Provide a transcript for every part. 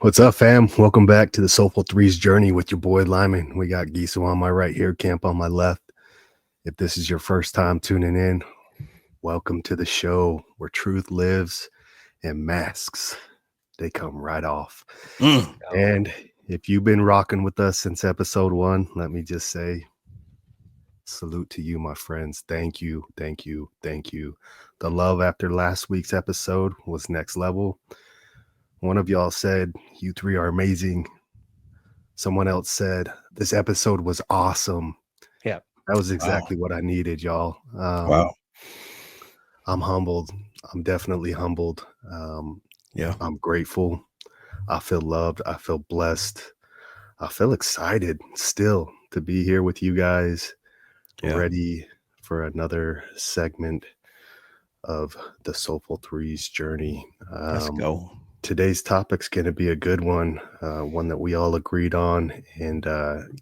What's up, fam? Welcome back to the Soulful Three's journey with your boy Lyman. We got GIHSO on my right here, Camp on my left. If this is your first time tuning in, welcome to the show where truth lives and masks, they come right off. And if you've been rocking with us since episode 1, let me just say, salute to you, my friends. Thank you, thank you, thank you. The love after last week's episode was next level. One of y'all said, you three are amazing. Someone else said, this episode was awesome. Yeah. That was exactly what I needed, y'all. Wow. I'm humbled. I'm definitely humbled. Yeah. I'm grateful. I feel loved. I feel blessed. I feel excited still to be here with you guys, ready for another segment of the Soulful Three's journey. Let's go. Today's topic's going to be a good one, one that we all agreed on. And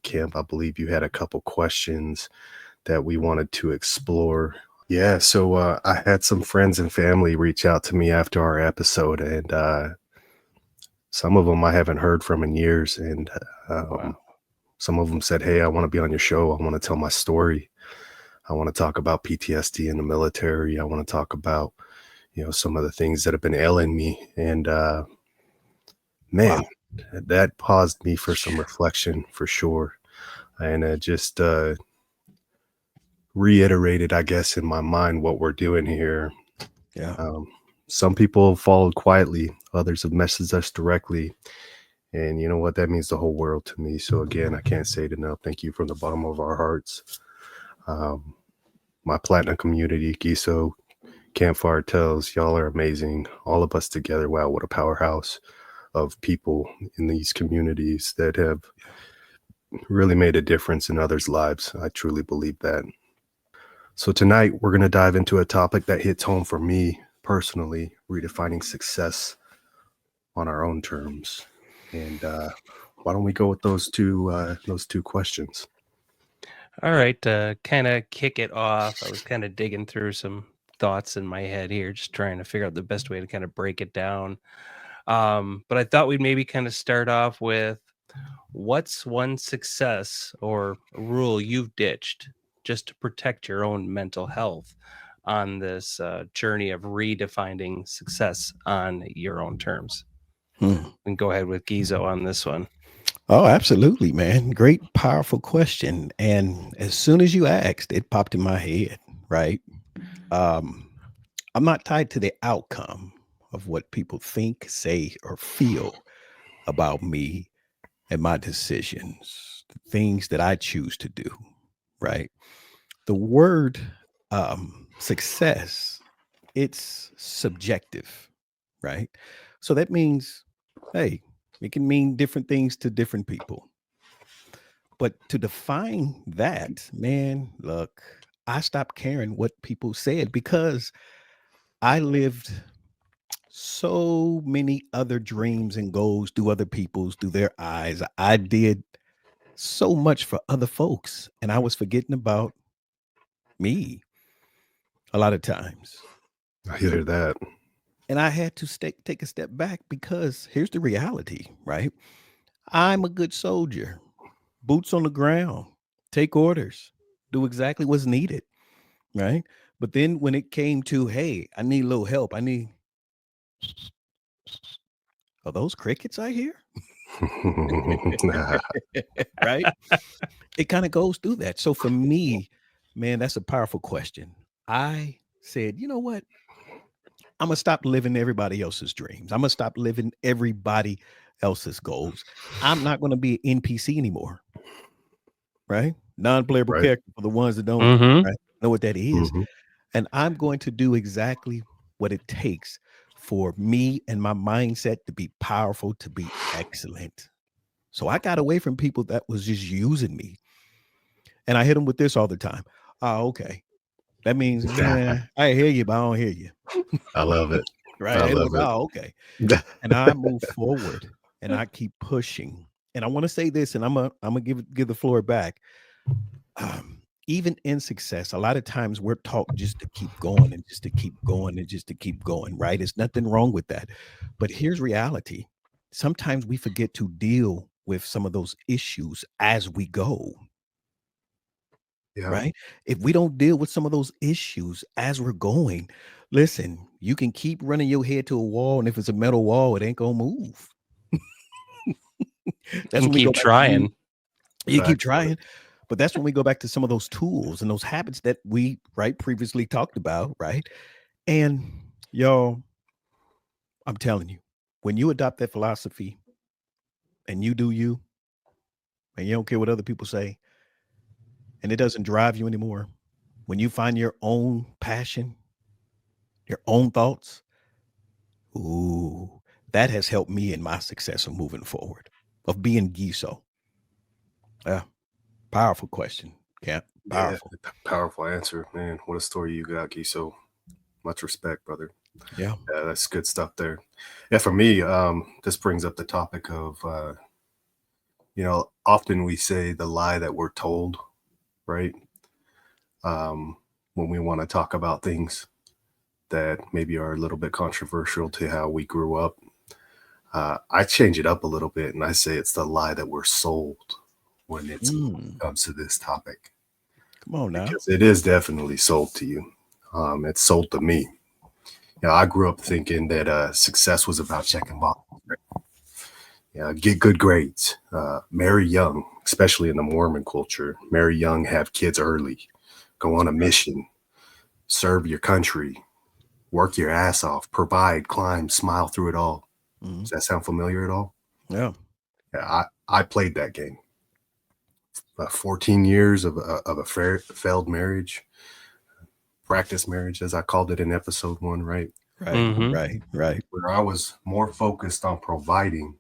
Camp, I believe you had a couple questions that we wanted to explore. Yeah, so I had some friends and family reach out to me after our episode, and some of them I haven't heard from in years. And some of them said, hey, I want to be on your show. I want to tell my story. I want to talk about PTSD in the military. I want to talk about some of the things that have been ailing me. And that paused me for some reflection for sure. And just reiterated, I guess, in my mind what we're doing here. Yeah. Some people have followed quietly. Others have messaged us directly. And you know what? That means the whole world to me. So again, I can't say it enough. Thank you from the bottom of our hearts. My platinum community, GIHSO, Campfire Tales, y'all are amazing. All of us together. Wow, what a powerhouse of people in these communities that have really made a difference in others' lives. I truly believe that. So tonight we're going to dive into a topic that hits home for me personally, redefining success on our own terms. And why don't we go with those two questions? All right. Kind of kick it off. I was kind of digging through some thoughts in my head here, just trying to figure out the best way to kind of break it down. But I thought we'd maybe kind of start off with what's one success or rule you've ditched just to protect your own mental health on this journey of redefining success on your own terms. We can go ahead with GIHSO on this one. Oh, absolutely, man. Great, powerful question. And as soon as you asked, it popped in my head, right? I'm not tied to the outcome of what people think, say, or feel about me and my decisions, the things that I choose to do, right? The word success, it's subjective, right? So that means, hey, it can mean different things to different people. But to define that, man, look, I stopped caring what people said because I lived so many other dreams and goals through other people's, through their eyes. I did so much for other folks, and I was forgetting about me a lot of times. I hear that. And I had to take a step back because here's the reality, right? I'm a good soldier, boots on the ground, take orders, do exactly what's needed, right? But then when it came to, hey, I need a little help, are those crickets I hear? Right? It kind of goes through that. So for me, man, that's a powerful question. I said, you know what? I'm going to stop living everybody else's dreams. I'm going to stop living everybody else's goals. I'm not going to be an NPC anymore. Right? Non-playable character for the ones that don't know what that is. And I'm going to do exactly what it takes for me and my mindset to be powerful, to be excellent. So I got away from people that was just using me. And I hit them with this all the time. Oh, okay. That means, I hear you, but I don't hear you. I love it. Right? I love it. Oh, okay. And I move forward and I keep pushing. And I want to say this, and I'm gonna give the floor back. Even in success, a lot of times we're taught just to keep going and just to keep going and just to keep going, right? There's nothing wrong with that. But here's reality. sometimes we forget to deal with some of those issues as we go. Yeah. Right? If we don't deal with some of those issues as we're going, listen, you can keep running your head to a wall, and if it's a metal wall, it ain't gonna move. That's And when we go keep back to trying. you keep Facts, brother. trying, but that's when we go back to some of those tools and those habits that we previously talked about, right? And y'all, I'm telling you, when you adopt that philosophy and you do you, and you don't care what other people say, and it doesn't drive you anymore, when you find your own passion, your own thoughts, ooh, that has helped me in my success of moving forward, of being GIHSO. Yeah, powerful question, Cap. Yeah, Powerful. powerful answer, man. What a story you got, GIHSO. Much respect, brother. Yeah. Yeah, that's good stuff there. Yeah, for me, this brings up the topic of, often we say the lie that we're told, right? When we want to talk about things that maybe are a little bit controversial to how we grew up. I change it up a little bit and I say it's the lie that we're sold when it comes to this topic. Come on now. Because it is definitely sold to you. It's sold to me. I grew up thinking that success was about checking boxes. Right? Get good grades, marry young, especially in the Mormon culture. Marry young, have kids early, go on a mission, serve your country, work your ass off, provide, climb, smile through it all. Does that sound familiar at all? Yeah. I played that game. 14 years of a failed marriage, practice marriage, as I called it in episode 1, right? Right. Where I was more focused on providing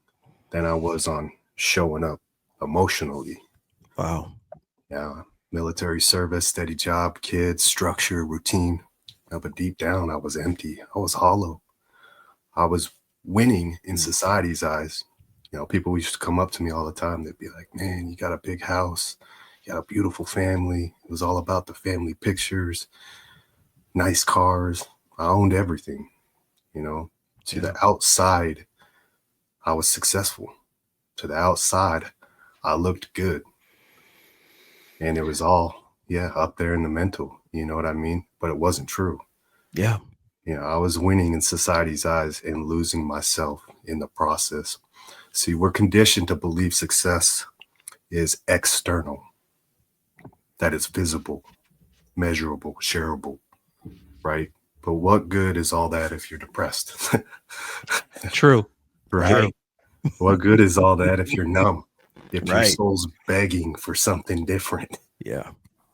than I was on showing up emotionally. Wow. Yeah, military service, steady job, kids, structure, routine. But deep down, I was empty. I was hollow. I was winning in society's eyes. People used to come up to me all the time. They'd be like, man, you got a big house. You got a beautiful family. It was all about the family pictures, nice cars. I owned everything, To the outside, I was successful. To the outside, I looked good. And it was all, up there in the mental, you know what I mean? But it wasn't true. Yeah. I was winning in society's eyes and losing myself in the process. See, we're conditioned to believe success is external, that it's visible, measurable, shareable, right? But what good is all that if you're depressed? True. Right? What good is all that if you're numb? If your Right. soul's begging for something different? Yeah.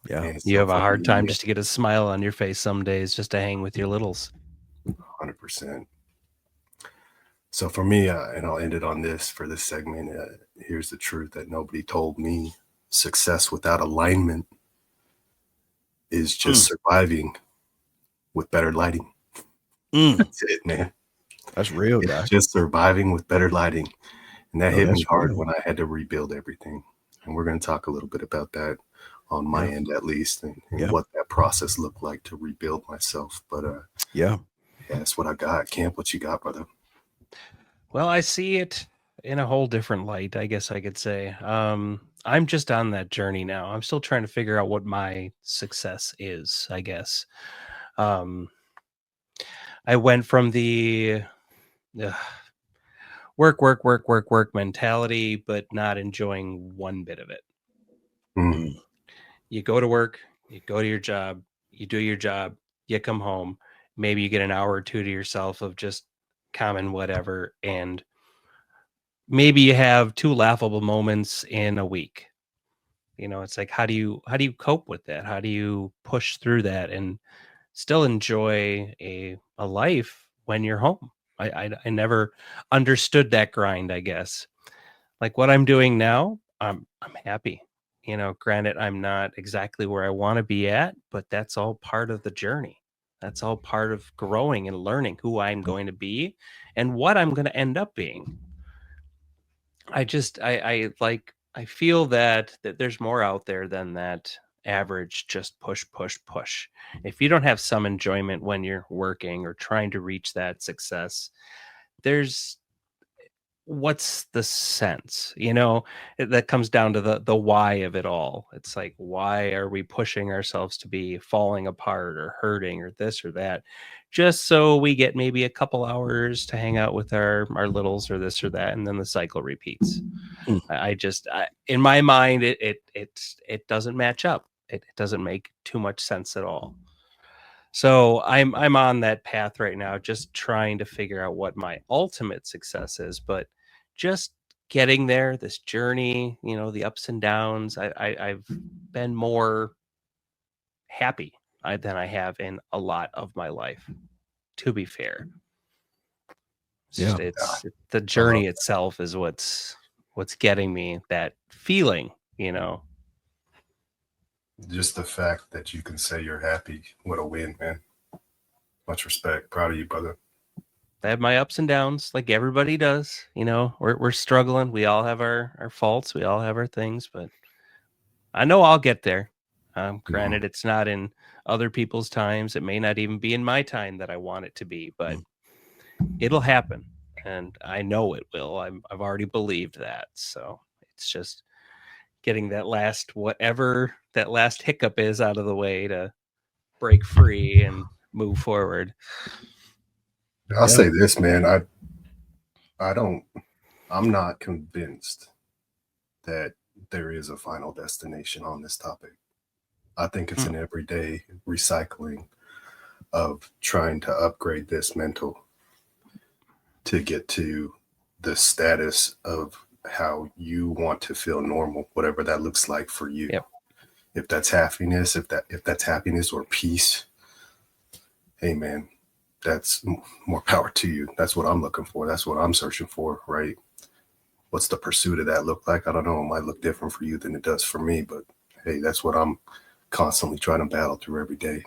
Yeah. And You so have a for hard me, time just to get a smile on your face some days just to hang with your littles. 100%. So for me, and I'll end it on this for this segment, here's the truth that nobody told me. Success without alignment is just surviving with better lighting. That's it, man. That's real, guy. It's just surviving with better lighting. And that hit me that's hard real. when I had to rebuild everything. And we're going to talk a little bit about that on my end, at least, and what that process looked like to rebuild myself. But that's what I got. Camp, what you got, brother? Well, I see it in a whole different light, I guess I could say. I'm just on that journey now. I'm still trying to figure out what my success is, I guess. I went from the work mentality, but not enjoying one bit of it. You go to work, you go to your job, you do your job, you come home, maybe you get an hour or two to yourself of just common whatever, and maybe you have 2 laughable moments in a week. It's like, how do you cope with that? How do you push through that and still enjoy a life when you're home? I never understood that grind, I guess. Like what I'm doing now, I'm happy. Granted, I'm not exactly where I want to be at, but that's all part of the journey. That's all part of growing and learning who I'm going to be and what I'm going to end up being. I feel that there's more out there than that average just push. If you don't have some enjoyment when you're working or trying to reach that success, what's the sense? That comes down to the why of it all. It's like, why are we pushing ourselves to be falling apart or hurting or this or that, just so we get maybe a couple hours to hang out with our littles or this or that, and then the cycle repeats. Hmm. In my mind, it doesn't match up. It doesn't make too much sense at all. So I'm on that path right now, just trying to figure out what my ultimate success is, but just getting there, this journey, the ups and downs. I've been more happy than I have in a lot of my life, to be fair. Yeah. It's the journey itself is what's getting me that feeling, Just the fact that you can say you're happy, what a win, man. Much respect. Proud of you, brother. I have my ups and downs like everybody does. We're struggling. We all have our faults. We all have our things, but I know I'll get there. Granted, it's not in other people's times. It may not even be in my time that I want it to be, but it'll happen. And I know it will. I've already believed that. So it's just getting that last, whatever that last hiccup is, out of the way to break free and move forward. I'll say this, man. I'm not convinced that there is a final destination on this topic. I think it's an everyday recycling of trying to upgrade this mental to get to the status of how you want to feel normal, whatever that looks like for you. Yep. If that's happiness, if that's happiness or peace, hey man, that's more power to you. That's what I'm looking for. That's what I'm searching for, right? What's the pursuit of that look like? I don't know. It might look different for you than it does for me, but hey, that's what I'm constantly trying to battle through every day.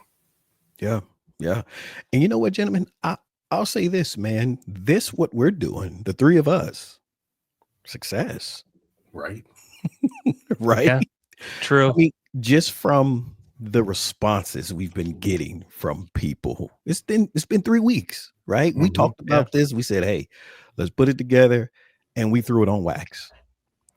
Yeah. Yeah. And you know what, gentlemen, I'll say this, man, what we're doing, the three of us, success. Right. Right. Yeah, true. I mean, just from the responses we've been getting from people, it's been 3 weeks, right? We talked about this. We said, hey, let's put it together. And we threw it on wax.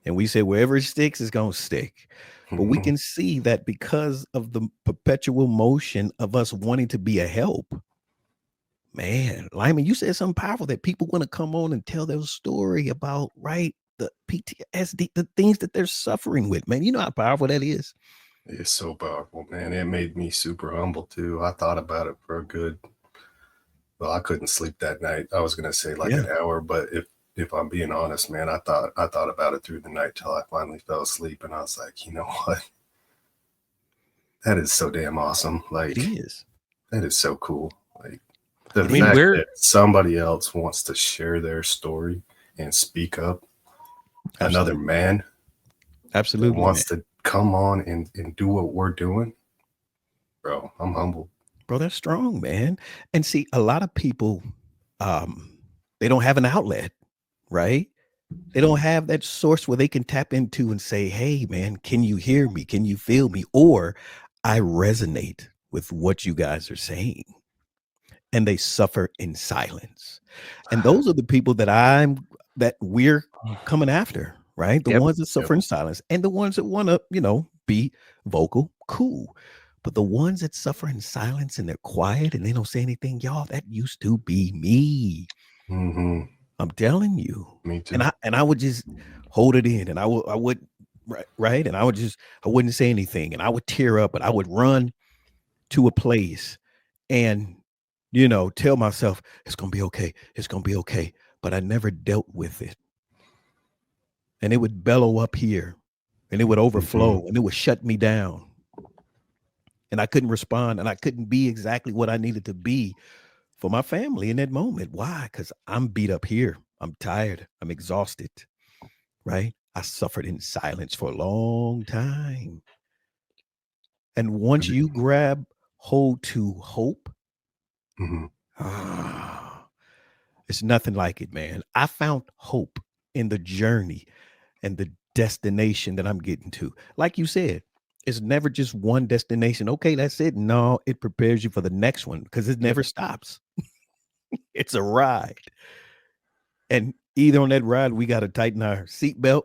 And we said, wherever it sticks, it's going to stick. But we can see that because of the perpetual motion of us wanting to be a help, man, Lyman, you said something powerful that people want to come on and tell their story about, right? The PTSD, the things that they're suffering with, man. You know how powerful that is. It's so powerful, man. It made me super humble too. I thought about it for I couldn't sleep that night. I was going to say an hour, but if I'm being honest, man, I thought about it through the night till I finally fell asleep. And I was like, you know what? That is so damn awesome. Like, it is. That is so cool. Like, the fact that somebody else wants to share their story and speak up. Another man absolutely wants to come on and do what we're doing. Bro, I'm humbled. Bro, that's strong, man. And see, a lot of people, they don't have an outlet, right? They don't have that source where they can tap into and say, hey, man, can you hear me? Can you feel me? Or I resonate with what you guys are saying. And they suffer in silence. And those are the people that we're coming after, right? The ones that suffer in silence and the ones that want to, be vocal, cool. But the ones that suffer in silence and they're quiet and they don't say anything, y'all, that used to be me. I'm telling you. Me too. And I would just hold it in, and I would right. And I wouldn't say anything, and I would tear up, and I would run to a place and tell myself it's gonna be okay. It's gonna be okay. But I never dealt with it. And it would bellow up here and it would overflow and it would shut me down. And I couldn't respond and I couldn't be exactly what I needed to be for my family in that moment. Why? Because I'm beat up here. I'm tired. I'm exhausted. Right? I suffered in silence for a long time. And once you grab hold to hope, it's nothing like it, man. I found hope in the journey and the destination that I'm getting to. Like you said, it's never just one destination. Okay, that's it. No, it prepares you for the next one because it never stops. It's a ride. And Either on that ride, we got to tighten our seatbelt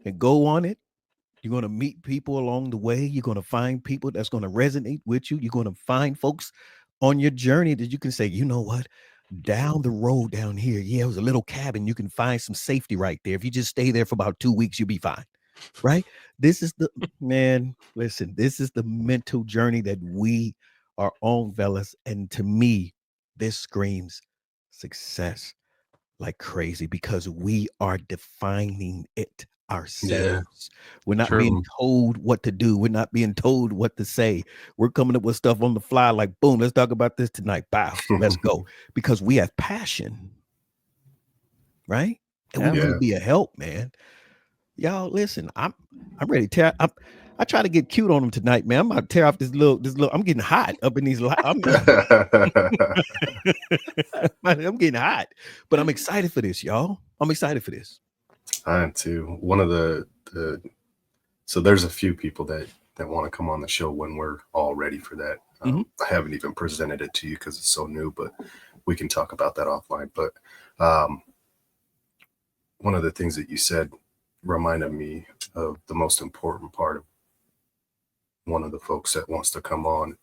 and go on it. You're going to meet people along the way. You're going to find people that's going to resonate with you. You're going to find folks on your journey that you can say, you know what, down the road down here, yeah, it was a little cabin. You can find some safety right there. If you just stay there for about 2 weeks, you'll be fine. Right? This is the, man, listen, this is the mental journey that we are on, fellas. And to me, this screams success like crazy because we are defining it ourselves. We're not True. being told what to do. We're not being told what to say. We're coming up with stuff on the fly like, boom, let's talk about this tonight. Bow, let's go. Because we have passion, right? And we want to be a help, man. Y'all, listen, I'm ready to tear. I try to get cute on them tonight, man. I'm about to tear off this little. I'm getting hot up in these. I'm getting hot, but I'm excited for this, y'all. I'm excited for this. I am too. One of the so there's a few people that want to come on the show when we're all ready for that. I haven't even presented it to you because it's so new, but we can talk about that offline. But one of the things that you said reminded me of the most important part of one of the folks that wants to come on.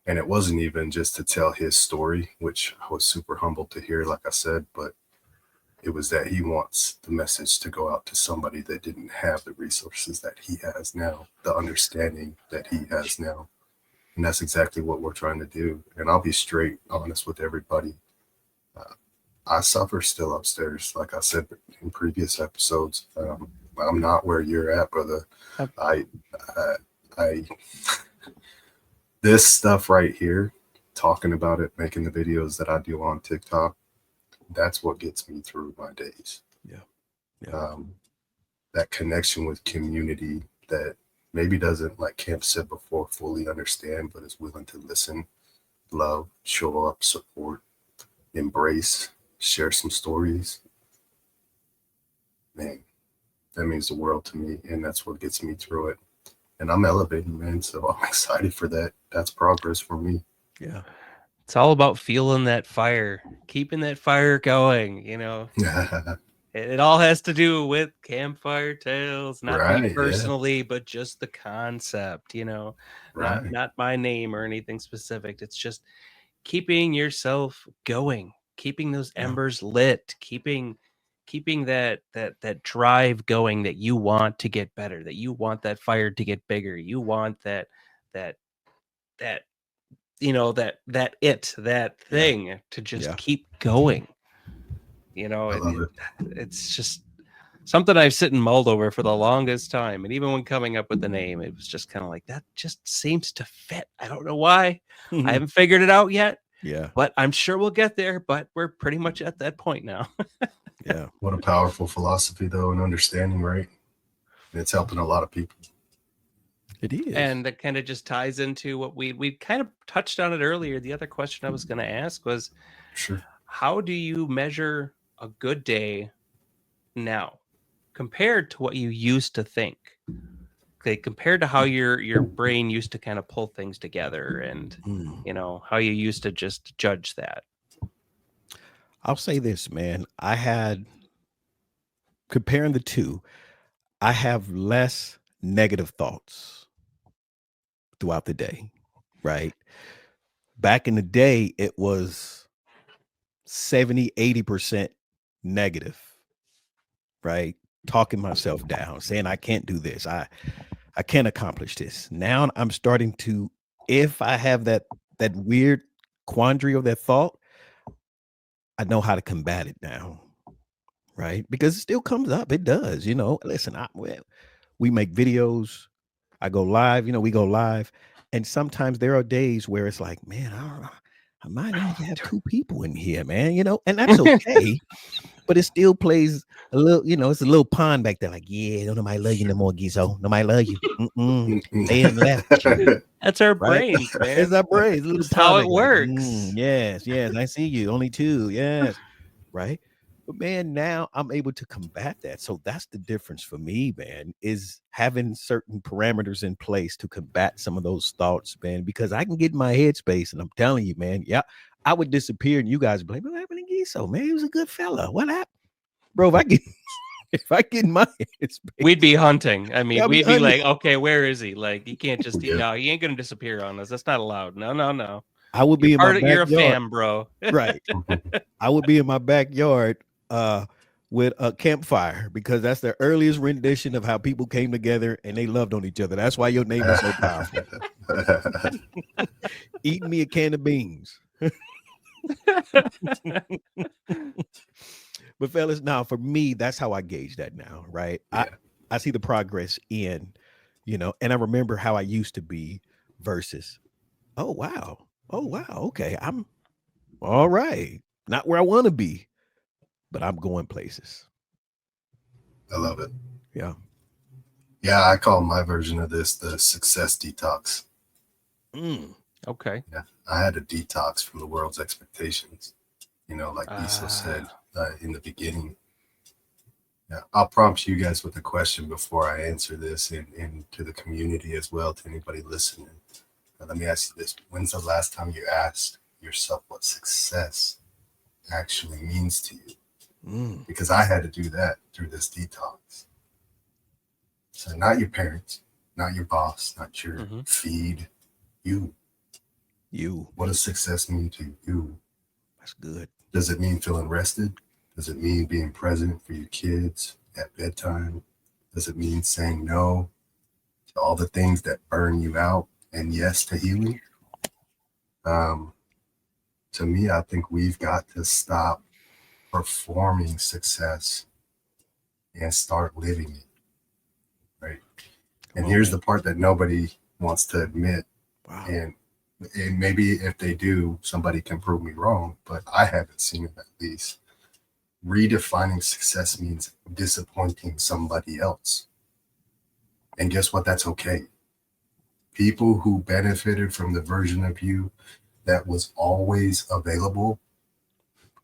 And it wasn't even just to tell his story, which I was super humbled to hear, like I said, but it was that he wants the message to go out to somebody that didn't have the resources that he has now, the understanding that he has now. And that's exactly what we're trying to do. And I'll be straight honest with everybody. I suffer still upstairs. Like I said in previous episodes, I'm not where you're at, brother. I this stuff right here, talking about it, making the videos that I do on TikTok, that's what gets me through my days. That connection with community that maybe doesn't, like Camp said before, fully understand, but is willing to listen, love, show up, support, embrace, share some stories. Man, that means the world to me, and that's what gets me through it. And I'm elevating, man, so I'm excited for that. That's progress for me. Yeah. It's all about feeling that fire, keeping that fire going, It all has to do with campfire tales, not me personally, but just the concept, not my name or anything specific. It's just keeping yourself going, keeping those embers lit, keeping that drive going, that you want to get better, that you want that fire to get bigger, you want that thing to just keep going. It's just something I've sit and mulled over for the longest time. And even when coming up with the name, it was just kind of like, that just seems to fit. I don't know why. I haven't figured it out yet. Yeah. But I'm sure we'll get there. But we're pretty much at that point now. Yeah. What a powerful philosophy, though, and understanding, right? And it's helping a lot of people. It is. And that kind of just ties into what we kind of touched on it earlier. The other question I was going to ask was, how do you measure a good day now compared to what you used to think? Okay, compared to how your brain used to kind of pull things together, and how you used to just judge that. I'll say this, man. Comparing the two, I have less negative thoughts throughout the day, right? Back in the day, it was 70-80% negative, right? Talking myself down, saying I can't do this, I can't accomplish this. Now I'm starting to, if I have that weird quandary of that thought, I know how to combat it now, right? Because it still comes up. It does, listen, we make videos, I go live, we go live. And sometimes there are days where it's like, man, I might only have 2 people in here, man, and that's okay. But it still plays a little, it's a little pond back there. Like, yeah, don't nobody love you no more, GIHSO. Nobody love you. Stay in left. That's our brains, man. It's our brains. That's how it works. Yes, I see you. Only 2. Yes. Right. But man, now I'm able to combat that. So that's the difference for me, man, is having certain parameters in place to combat some of those thoughts, man, because I can get in my headspace, and I'm telling you, man, I would disappear and you guys would be like, what happened to GIHSO, man? He was a good fella. What happened? bro, if I get in my headspace, We'd be hunting. I mean, I'll be we'd be hunting. like, okay, where is he? Like, you can't just Yeah. no, he ain't gonna disappear on us. That's not allowed. No. I would be in my You're a backyard. fam, bro. Right. I would be in my backyard with a campfire because that's the earliest rendition of how people came together and they loved on each other. That's why your name is so powerful. Eating me a can of beans. But fellas, now for me, that's how I gauge that now, right? Yeah. I see the progress in, and I remember how I used to be versus, oh wow, okay, I'm all right. Not where I want to be, but I'm going places. I love it. Yeah. Yeah, I call my version of this the success detox. Okay. Yeah, I had a detox from the world's expectations. Like GIHSO said in the beginning. Yeah, I'll prompt you guys with a question before I answer this, and to the community as well, to anybody listening. Let me ask you this: when's the last time you asked yourself what success actually means to you? Because I had to do that through this detox. So not your parents, not your boss, not your feed, you. What does success mean to you? That's good. Does it mean feeling rested? Does it mean being present for your kids at bedtime? Does it mean saying no to all the things that burn you out and yes to healing? To me, I think we've got to stop performing success and start living it, right? And here's the part that nobody wants to admit. Wow. And maybe if they do, somebody can prove me wrong, but I haven't seen it at least. Redefining success means disappointing somebody else. And guess what? That's okay. People who benefited from the version of you that was always available,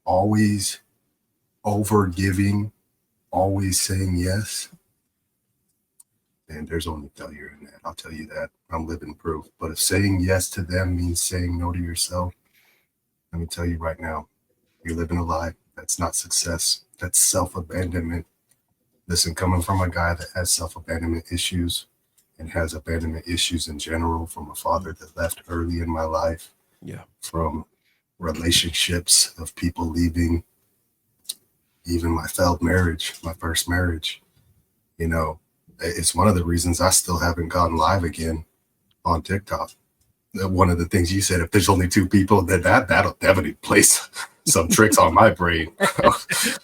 always over giving, always saying yes. And there's only failure in that. I'll tell you that. I'm living proof. But if saying yes to them means saying no to yourself, let me tell you right now, you're living a lie. That's not success. That's self-abandonment. Listen, coming from a guy that has self-abandonment issues and has abandonment issues in general, from a father that left early in my life, from relationships of people leaving, even my failed marriage, my first marriage, it's one of the reasons I still haven't gone live again on TikTok. One of the things you said, if there's only 2 people, then that'll definitely play some tricks on my brain.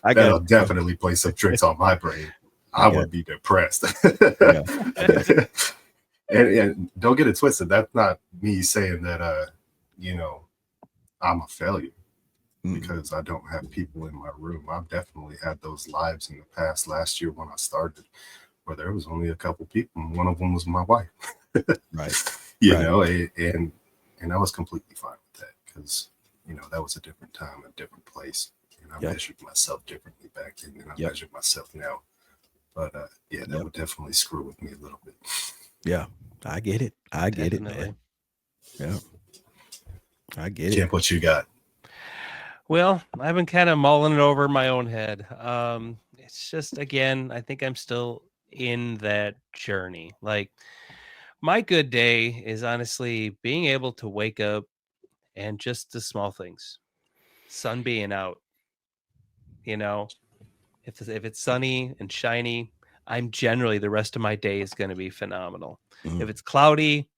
That'll definitely play some tricks on my brain. I would be depressed. And don't get it twisted. That's not me saying that, I'm a failure because I don't have people in my room. I've definitely had those lives in the past. Last year when I started, where there was only a couple people, and one of them was my wife. Right. And I was completely fine with that because, that was a different time, a different place. And I measured myself differently back then than I measured myself now. But that would definitely screw with me a little bit. Yeah, I get it. I get it, man. Yeah, I get it. What you got? Well, I've been kind of mulling it over in my own head. It's just, again, I think I'm still in that journey. Like, my good day is honestly being able to wake up and just the small things. Sun being out, if it's sunny and shiny, I'm generally, the rest of my day is going to be phenomenal. If it's cloudy,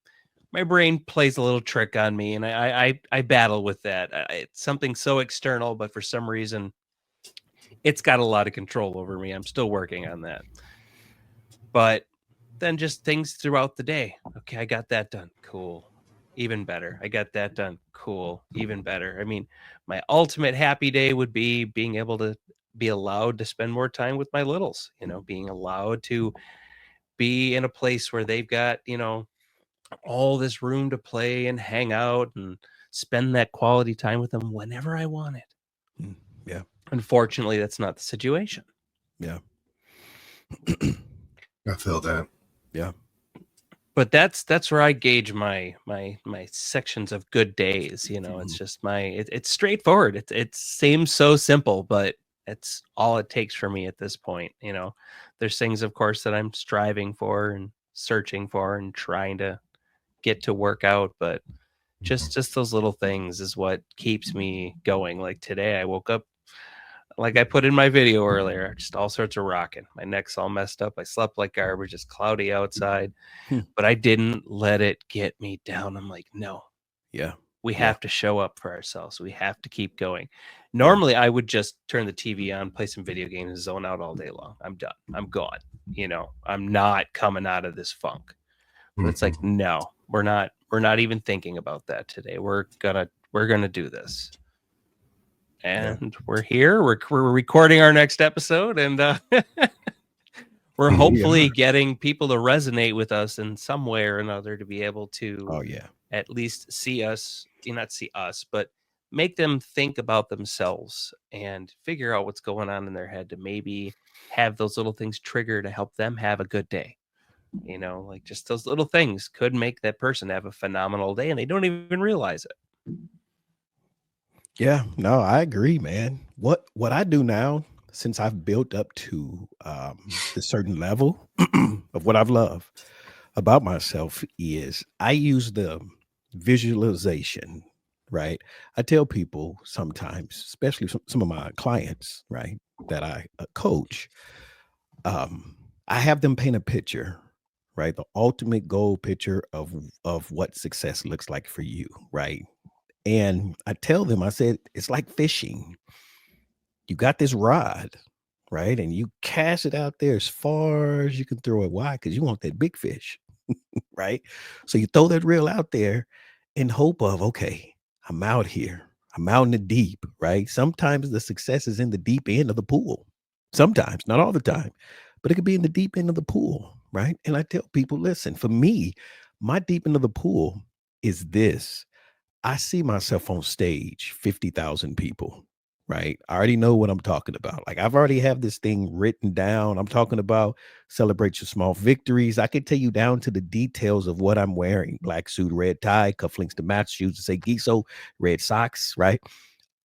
my brain plays a little trick on me, and I battle with that. It's something so external, but for some reason, it's got a lot of control over me. I'm still working on that. But then just things throughout the day. Okay, I got that done. Cool. Even better. I got that done. Cool. Even better. I mean, my ultimate happy day would be being able to be allowed to spend more time with my littles, being allowed to be in a place where they've got, all this room to play and hang out and spend that quality time with them whenever I want it. Yeah. Unfortunately, that's not the situation. Yeah. I feel that. Yeah. But that's where I gauge my sections of good days. It's just it's straightforward. It seems so simple, but It's all it takes for me at this point. You know, there's things, of course, that I'm striving for and searching for and trying to get to work out, but just those little things is what keeps me going. Like today, I woke up, like I put in my video earlier, just all sorts of rocking. My neck's all messed up. I slept like garbage. It's cloudy outside, but I didn't let it get me down. I'm like, no, Yeah. we have to show up for ourselves. We have to keep going. Normally, I would just turn the TV on, play some video games, and zone out all day long. I'm done. I'm gone. You know, I'm not coming out of this funk. But it's like, no, we're not even thinking about that today. We're gonna do this. And we're here. We're recording our next episode, and we're hopefully getting people to resonate with us in some way or another to be able to at least see us, not see us, but make them think about themselves and figure out what's going on in their head to maybe have those little things trigger to help them have a good day. You know, like just those little things could make that person have a phenomenal day and they don't even realize it. Yeah, no, I agree, man. What I do now, since I've built up to a certain level of what I've loved about myself, is I use the visualization, right? I tell people sometimes, especially some of my clients, right, that I coach, I have them paint a picture, right? The ultimate goal picture of what success looks like for you, right? And I tell them, I said, it's like fishing. You got this rod, right? And you cast it out there as far as you can throw it. Why? Because you want that big fish, right? So you throw that reel out there in hope of, okay, I'm out here. I'm out in the deep, right? Sometimes the success is in the deep end of the pool. Sometimes, not all the time, but it could be in the deep end of the pool, right? And I tell people, listen, for me, my deep end of the pool is this. I see myself on stage, 50,000 people, right? I already know what I'm talking about. Like I've already have this thing written down. I'm talking about celebrate your small victories. I can tell you down to the details of what I'm wearing. Black suit, red tie, cufflinks to match, shoes to say GIHSO, red socks, right?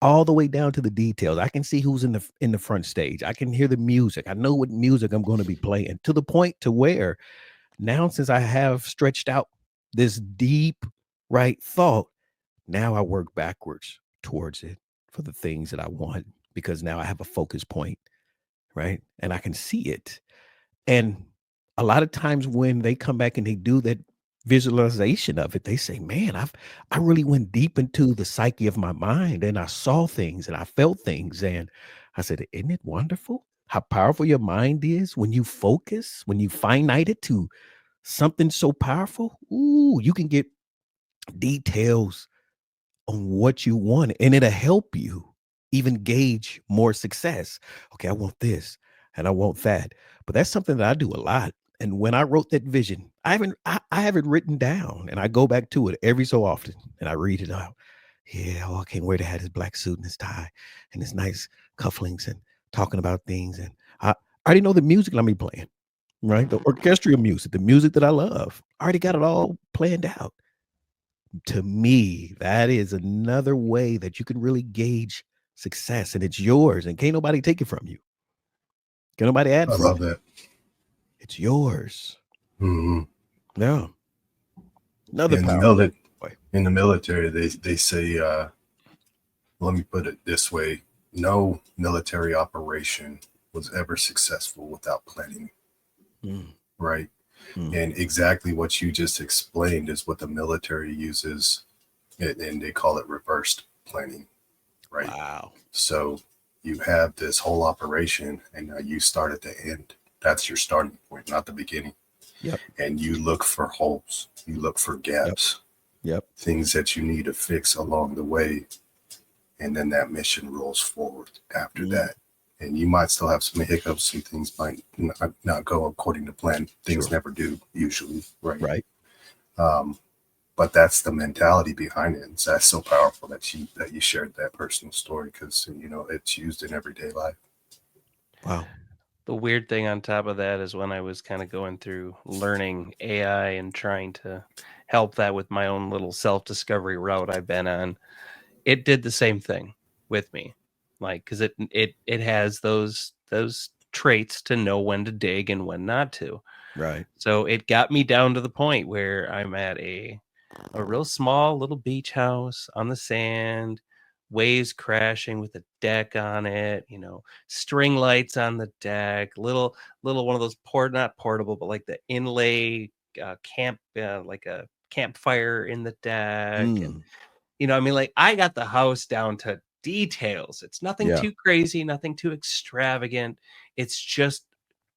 All the way down to the details. I can see who's in the front stage. I can hear the music. I know what music I'm going to be playing, to the point to where now, since I have stretched out this deep, right thought, now I work backwards towards it for the things that I want, because now I have a focus point, right? And I can see it. And a lot of times when they come back and they do that visualization of it, they say, man, I really went deep into the psyche of my mind, and I saw things and I felt things. And I said, isn't it wonderful how powerful your mind is when you focus, when you finite it to something so powerful? Ooh, you can get details on what you want, and it'll help you even gauge more success. Okay, I want this and I want that. But that's something that I do a lot. And when I wrote that vision, I have it written down, and I go back to it every so often and I read it out. Yeah, oh, I can't wait to have his black suit and his tie and his nice cufflinks and talking about things. And I already know the music I'm be playing, right? The orchestral music, the music that I love. I already got it all planned out. To me, that is another way that you can really gauge success, and it's yours, and can't nobody take it from you. Can't nobody add I from love it. that. It's yours. Mm-hmm. Yeah. Another In the military, they say, let me put it this way: no military operation was ever successful without planning. Right. And exactly what you just explained is what the military uses, and they call it reversed planning. Right. Wow. So you have this whole operation, and now you start at the end. That's your starting point, not the beginning. Yep. And you look for holes. You look for gaps. Yep. Things that you need to fix along the way. And then that mission rolls forward after that. And you might still have some hiccups. Some things might not go according to plan. Things never do, usually. Right. But that's the mentality behind it. And that's so powerful that you shared that personal story, because, it's used in everyday life. Wow. The weird thing on top of that is when I was kind of going through learning AI and trying to help that with my own little self-discovery route I've been on, it did the same thing with me. like, because it has those traits to know when to dig and when not to. Right. So it got me down to the point where I'm at a real small little beach house on the sand, waves crashing with a deck on it, string lights on the deck, little one of those not portable, but like the inlay camp, like a campfire in the deck. And I mean, like, I got the house down to details. It's nothing too crazy, nothing too extravagant. It's just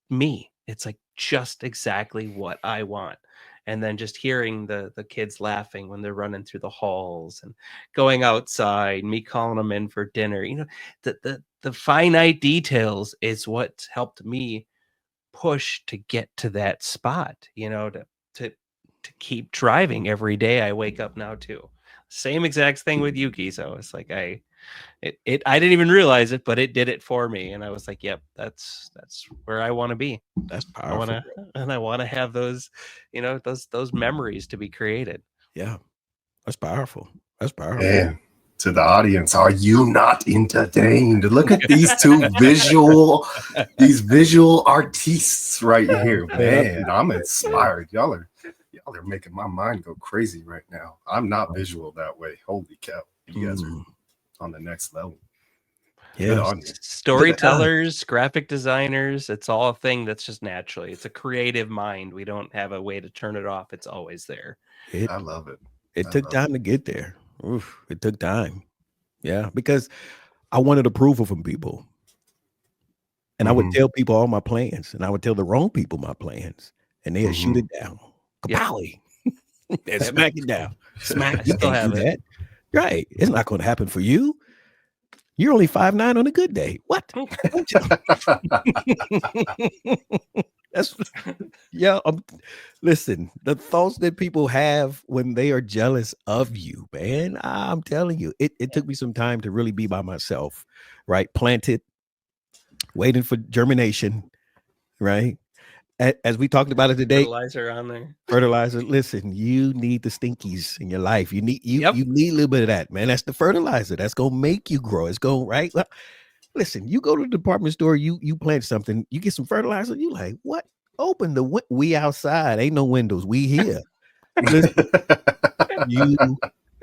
me. It's like just exactly what I want. And then just hearing the kids laughing when they're running through the halls and going outside, me calling them in for dinner. The finite details is what helped me push to get to that spot, to keep driving every day. I wake up now too. Same exact thing with Yuki. So it's like I didn't even realize it, but it did it for me. And I was like, yep, that's where I want to be. That's powerful. I want to have those, those memories to be created. Yeah. That's powerful. That's powerful. Man, to the audience, are you not entertained? Look at these two visual artists right here, man. I'm inspired. Y'all are making my mind go crazy right now. I'm not visual that way. Holy cow. You guys are on the next level. Yeah. Storytellers, graphic designers, it's all a thing that's just naturally. It's a creative mind. We don't have a way to turn it off. It's always there. I love it. It took time to get there. Oof, it took time. Yeah, because I wanted approval from people. And I would tell people all my plans, and I would tell the wrong people my plans, and they'd shoot it down. Kapowie. They'd smack it down. Smack. You can't do that. Right. It's not going to happen for you. You're only 5'9" on a good day. What? That's listen, the thoughts that people have when they are jealous of you, man, I'm telling you, it took me some time to really be by myself, right? Planted, waiting for germination, right? As we talked about it today, fertilizer on there. Fertilizer. Listen, you need the stinkies in your life. You need you need a little bit of that, man. That's the fertilizer. That's gonna make you grow. It's going right. Well, listen, you go to the department store, you plant something, you get some fertilizer. You like what? Open the we outside. Ain't no windows. We here. Listen, you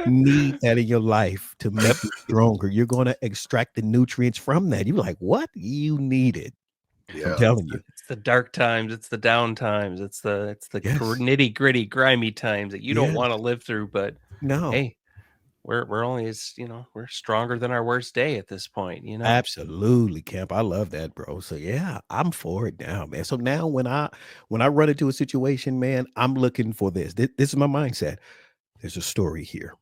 need that in your life to make you stronger. You're gonna extract the nutrients from that. You're like, what? You need it. Yeah. I'm telling you, it's the dark times, it's the down times, it's the nitty gritty, grimy times that you don't want to live through. But no, hey, we're only we're stronger than our worst day at this point. Absolutely, Camp. I love that, bro. So yeah, I'm for it now, man. So now when I run into a situation, man, I'm looking for this. This is my mindset. There's a story here,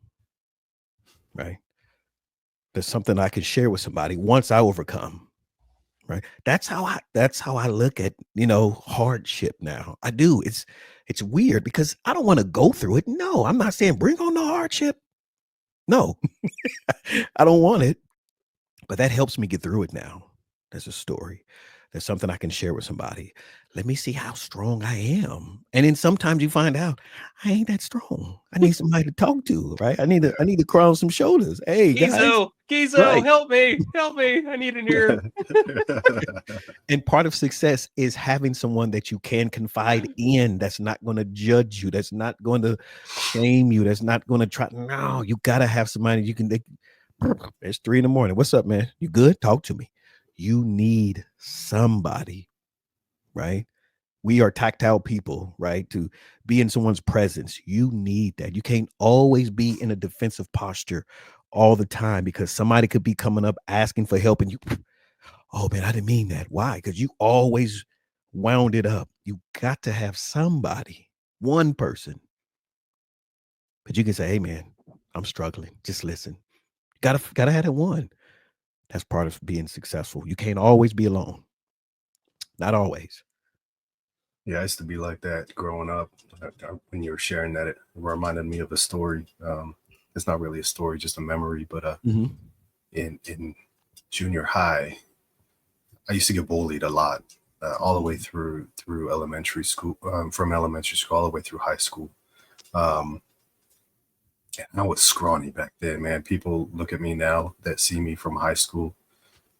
right? There's something I can share with somebody once I overcome. Right. That's how I look at, hardship now. I do. It's weird because I don't want to go through it. No, I'm not saying bring on the hardship. No, I don't want it. But that helps me get through it now. There's a story. There's something I can share with somebody. Let me see how strong I am. And then sometimes you find out I ain't that strong. I need somebody to talk to, right? I need to cry on some shoulders. Hey, GIHSO, right. help me. I need an ear. And part of success is having someone that you can confide in, that's not going to judge you, that's not going to shame you, that's not going to try. No, you got to have somebody you can. It's 3 a.m. What's up, man? You good? Talk to me. You need somebody, right? We are tactile people, right? To be in someone's presence, you need that. You can't always be in a defensive posture all the time because somebody could be coming up asking for help and you, oh man, I didn't mean that. Why? Because you always wound it up. You got to have somebody, one person. But you can say, hey man, I'm struggling. Just listen. Gotta have that one. That's part of being successful. You can't always be alone. Not always. Yeah, I used to be like that growing up. When you were sharing that, it reminded me of a story. It's not really a story, just a memory. But in junior high, I used to get bullied a lot, all the way through elementary school, from elementary school all the way through high school. And I was scrawny back then, man. People look at me now that see me from high school,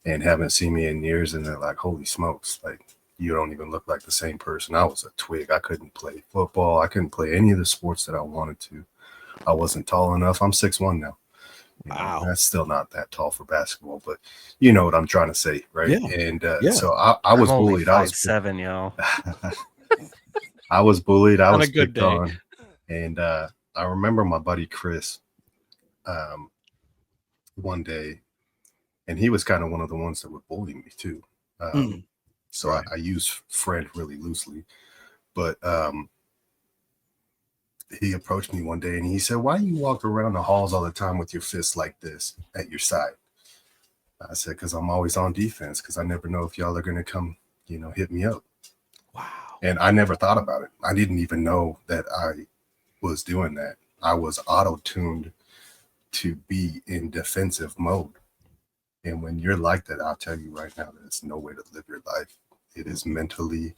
and haven't seen me in years. And they're like, holy smokes, like, you don't even look like the same person. I was a twig. I couldn't play football. I couldn't play any of the sports that I wanted to. I wasn't tall enough. I'm 6'1" now. Wow. That's still not that tall for basketball, but you know what I'm trying to say, right? Yeah. And Yeah. so I was I'm only bullied. I was 5'7", y'all. I was bullied. I On a was good picked day. on. And I remember my buddy Chris one day, and he was kind of one of the ones that would bully me too. So Right. I use friend really loosely, but he approached me one day and he said, why do you walk around the halls all the time with your fists like this at your side? I said, because I'm always on defense, because I never know if y'all are going to come, hit me up. Wow. And I never thought about it. I didn't even know that I was doing that. I was auto-tuned to be in defensive mode. And when you're like that, I'll tell you right now, there's no way to live your life. It is mentally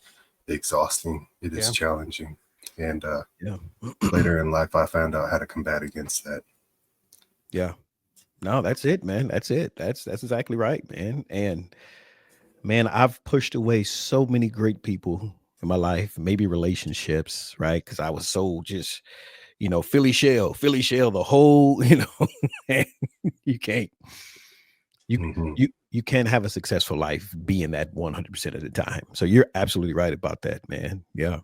exhausting. It is challenging. And later in life, I found out how to combat against that. Yeah. No, that's it, man. That's it. That's exactly right, man. And man, I've pushed away so many great people in my life, maybe relationships, right? Because I was so just, Philly shell, the whole, you can't, you can't have a successful life being that 100% of the time. So you're absolutely right about that, man. Yeah.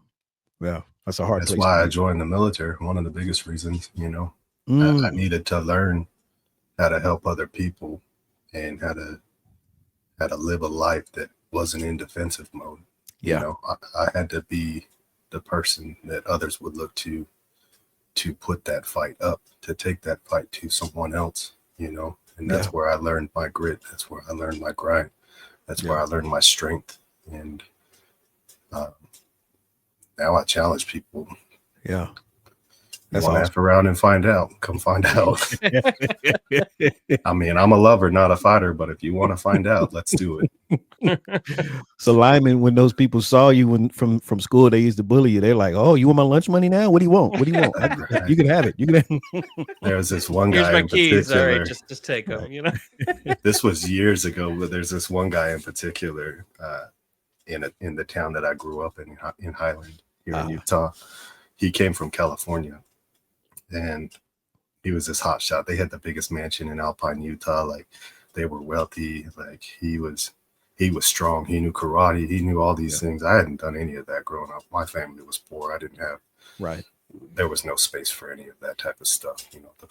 Yeah. That's a hard place. That's why I joined the military. One of the biggest reasons, I needed to learn how to help other people and how to live a life that wasn't in defensive mode. Yeah. I had to be the person that others would look to put that fight up, to take that fight to someone else, and that's where I learned my grit. That's where I learned my grind. That's where I learned my strength. And now I challenge people. Yeah. You want to F around and find out, come find out. I mean, I'm a lover, not a fighter, but if you want to find out, let's do it. So Lyman, when those people saw you from school, they used to bully you. They're like, oh, you want my lunch money now? What do you want? What do you want? You can have it. You can There's this one Here's guy my in keys. particular. All right, just take them, This was years ago, but there's this one guy in particular in the town that I grew up in Highland here in Utah. He came from California. And he was this hot shot. They had the biggest mansion in Alpine, Utah. Like, they were wealthy. Like, he was strong. He knew karate. He knew all these things. I hadn't done any of that growing up. My family was poor. I didn't have. Right. There was no space for any of that type of stuff.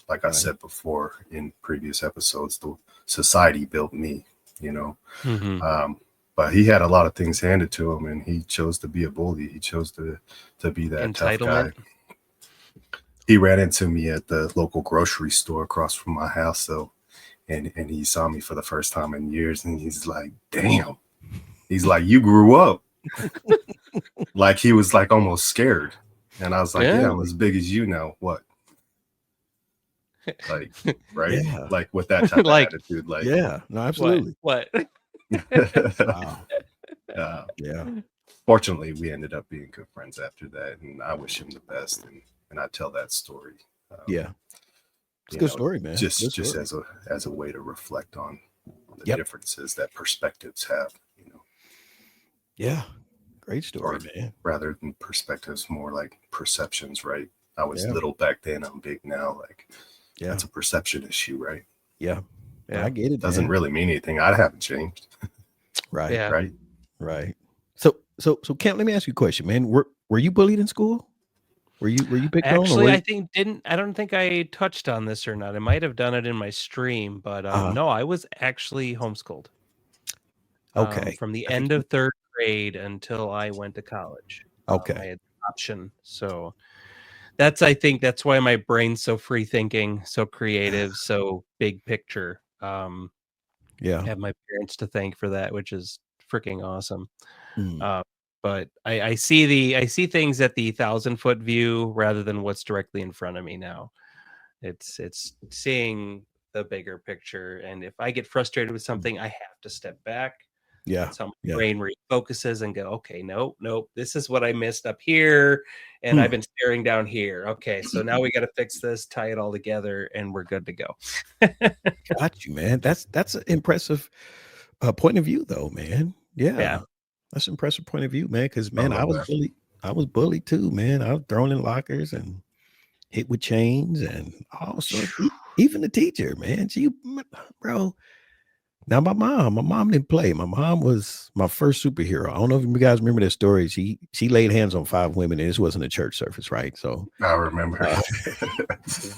Like I said before in previous episodes, the society built me. But he had a lot of things handed to him, and he chose to be a bully. He chose to be that tough guy. He ran into me at the local grocery store across from my house. So, and he saw me for the first time in years. And he's like, damn, he's like, you grew up. Like, he was like almost scared. And I was like, yeah, I'm as big as you now. What? Like, right? Yeah. Like, with that type of attitude. Like, yeah, no, absolutely. What? Wow. Yeah. Fortunately, we ended up being good friends after that. And I wish him the best. And I tell that story. It's a good story, man. Just as a way to reflect on the differences that perspectives have, Yeah. Great story, man. Rather than perspectives, more like perceptions, right? I was little back then, I'm big now. Like, that's a perception issue, right? Yeah. I get it. Doesn't really mean anything. I haven't changed. Right. Yeah. Right. So Kent, let me ask you a question, man. Were you bullied in school? Were you picked on? Actually, I don't think I touched on this or not. I might have done it in my stream, but no, I was actually homeschooled. Okay. From the end of third grade until I went to college. Okay. I had the option. So I think that's why my brain's so free thinking, so creative, so big picture. I have my parents to thank for that, which is freaking awesome. But I see things at the 1,000-foot view rather than what's directly in front of me now. It's seeing the bigger picture, and if I get frustrated with something, I have to step back. Yeah. So my brain refocuses and go, okay, nope, this is what I missed up here, and I've been staring down here. Okay, so now we got to fix this, tie it all together, and we're good to go. Got you, man. That's an impressive point of view though, man. Yeah. Yeah. That's an impressive point of view, man. Because I man, I love was that. bullied. I was bullied too, man. I was thrown in lockers and hit with chains and all sorts. Even the teacher, man. Bro. Now my mom didn't play. My mom was my first superhero. I don't know if you guys remember that story. She laid hands on 5 women, and this wasn't a church service, right? So I remember.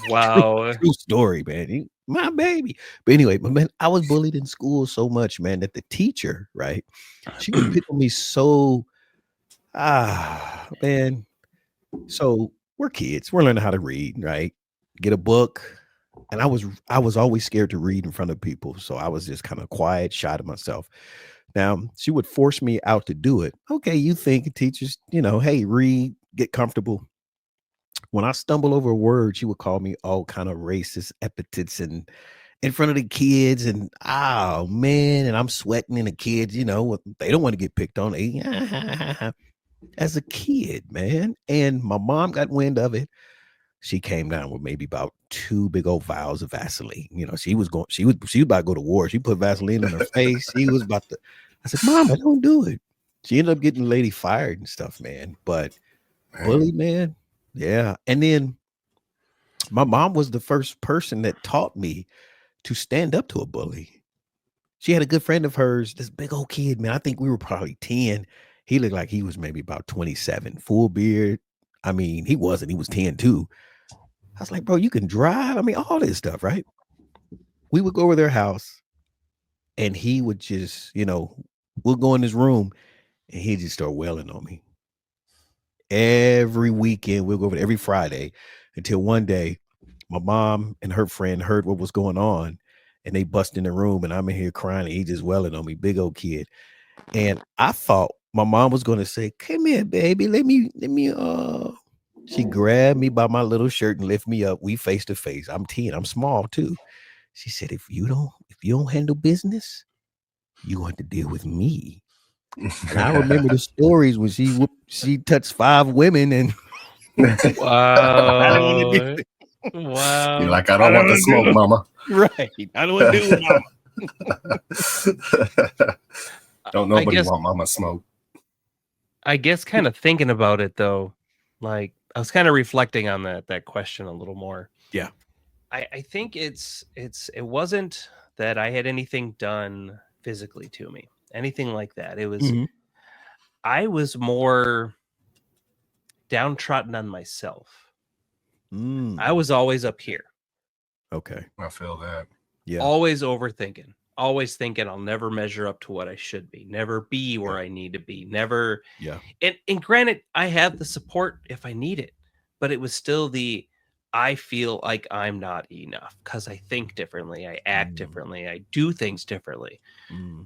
Wow. true story, man. My baby. But anyway, but man, I was bullied in school so much, man, that the teacher, right? She would pick on me so man. So we're kids. We're learning how to read, right? Get a book. And I was always scared to read in front of people. So I was just kind of quiet, shy to myself. Now she would force me out to do it. Okay, you think teachers, hey, read, get comfortable. When I stumble over a word, she would call me all kind of racist epithets and in front of the kids. And oh man, and I'm sweating, and the kids, they don't want to get picked on. As a kid, man. And my mom got wind of it. She came down with maybe about 2 big old vials of Vaseline. She was about to go to war. She put Vaseline on her face. She was about to. I said, Mom, I don't do it. She ended up getting the lady fired and stuff, man. But bully, man. Yeah. And then my mom was the first person that taught me to stand up to a bully. She had a good friend of hers, this big old kid, man. I think we were probably 10. He looked like he was maybe about 27, full beard. I mean, he wasn't. He was 10 too. I was like, bro, you can drive. I mean, all this stuff, right? We would go over their house and he would just, we'll go in his room and he'd just start wailing on me. Every weekend, we'll go over there every Friday until one day my mom and her friend heard what was going on and they bust in the room and I'm in here crying and he just wailing on me, big old kid. And I thought my mom was going to say, come here, baby, let me, she grabbed me by my little shirt and lift me up. We face to face. I'm 10. I'm small too. She said, if you don't handle business, you have to deal with me. And I remember the stories when she touched 5 women and Wow. I don't want to do it. Wow. You're like, I don't want the smoke, mama. Right. I don't want to do it, mama. Don't nobody want mama smoke. I guess kind of thinking about it though, like I was kind of reflecting on that question a little more. Yeah. I think it wasn't that I had anything done physically to me, anything like that. It was, I was more downtrodden on myself. I was always up here. Okay. I feel that. Yeah. Always overthinking. Always thinking I'll never measure up to what I should be, never be where I need to be, never. Yeah. And granted, I have the support if I need it, but it was still I feel like I'm not enough because I think differently, I act differently, I do things differently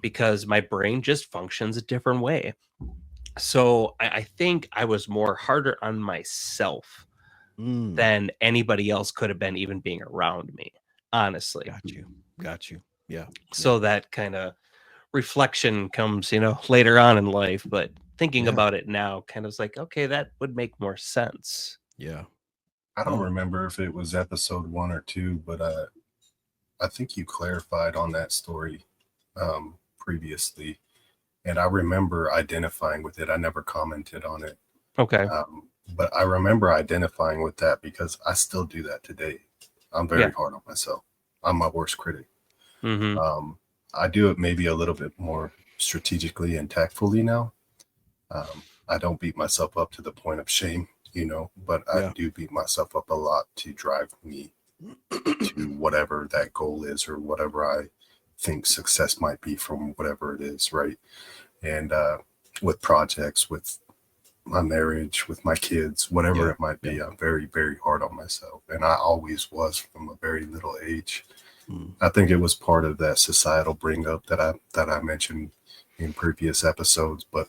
because my brain just functions a different way. So I think I was more harder on myself than anybody else could have been, even being around me, honestly. Got you. Yeah. So that kind of reflection comes, later on in life, but thinking about it now kind of is like, okay, that would make more sense. Yeah. I don't remember if it was episode 1 or 2, but I think you clarified on that story previously, and I remember identifying with it. I never commented on it. Okay. But I remember identifying with that because I still do that today. I'm very hard on myself. I'm my worst critic. I do it maybe a little bit more strategically and tactfully now. I don't beat myself up to the point of shame, but I do beat myself up a lot to drive me to whatever that goal is or whatever I think success might be from whatever it is, right? And with projects, with my marriage, with my kids, whatever it might be, I'm very, very hard on myself. And I always was from a very little age. I think it was part of that societal bring up that I mentioned in previous episodes. But,